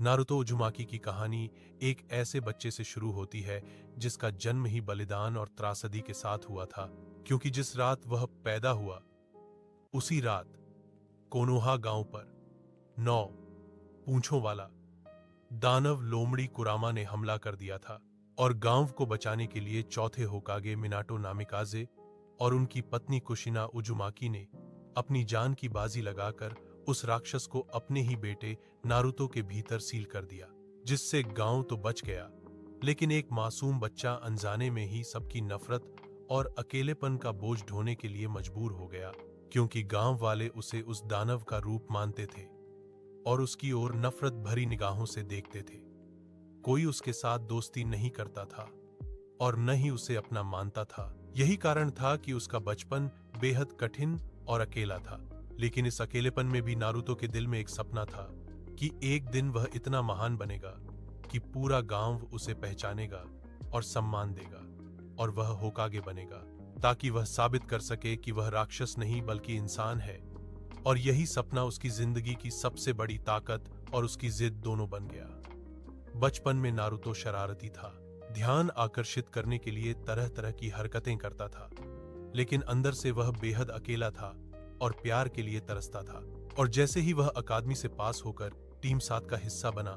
Naruto उजुमाकी की कहानी एक ऐसे बच्चे से शुरू होती है जिसका जन्म ही बलिदान और त्रासदी के साथ हुआ था, क्योंकि जिस रात वह पैदा हुआ उसी रात कोनोहा गांव पर 9 पूंछों वाला दानव लोमड़ी कुरामा ने हमला कर दिया था और गांव को बचाने के लिए चौथे होकागे मिनाटो नामिकाजे और उनकी पत्नी कुशिना उजुमाकी ने अपनी जान की बाजी लगाकर उस राक्षस को अपने ही बेटे नारुतो के भीतर सील कर दिया, जिससे गांव तो बच गया, लेकिन एक मासूम बच्चा अनजाने में ही सबकी नफरत और अकेलेपन का बोझ ढोने के लिए मजबूर हो गया, क्योंकि गांव वाले उसे उस दानव का रूप मानते थे और उसकी ओर नफरत भरी निगाहों से देखते थे। कोई उसके साथ दोस्ती नहीं करता था और न ही उसे अपना मानता था। यही कारण था कि उसका बचपन बेहद कठिन और अकेला था। लेकिन इस अकेलेपन में भी नारुतो के दिल में एक सपना था कि एक दिन वह इतना महान बनेगा कि पूरा गांव उसे पहचानेगा और सम्मान देगा और वह होकागे बनेगा, ताकि वह साबित कर सके कि वह राक्षस नहीं बल्कि इंसान है। और यही सपना उसकी जिंदगी की सबसे बड़ी ताकत और उसकी जिद दोनों बन गया। बचपन में नारुतो शरारती था, ध्यान आकर्षित करने के लिए तरह तरह की हरकतें करता था, लेकिन अंदर से वह बेहद अकेला था और प्यार के लिए तरसता था। और जैसे ही वह अकादमी से पास होकर टीम 7 का हिस्सा बना,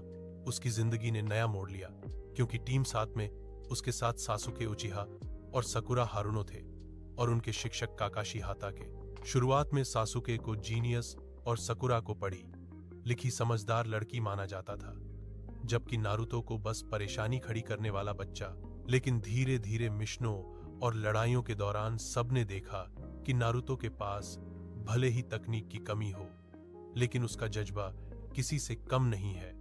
उसकी जिंदगी ने नया मोड़ लिया, क्योंकि टीम 7 में उसके साथ सासुके उचिहा और सकुरा हारुनो थे और उनके शिक्षक काकाशी हाताके। शुरुआत में सासुके को जीनियस और सकुरा को पढ़ी लिखी समझदार लड़की माना जाता था, जबकि नारुतो को बस परेशानी खड़ी करने वाला बच्चा। लेकिन धीरे धीरे मिशनों और लड़ाइयों के दौरान सबने देखा कि नारुतो के पास भले ही तकनीक की कमी हो, लेकिन उसका जज्बा किसी से कम नहीं है।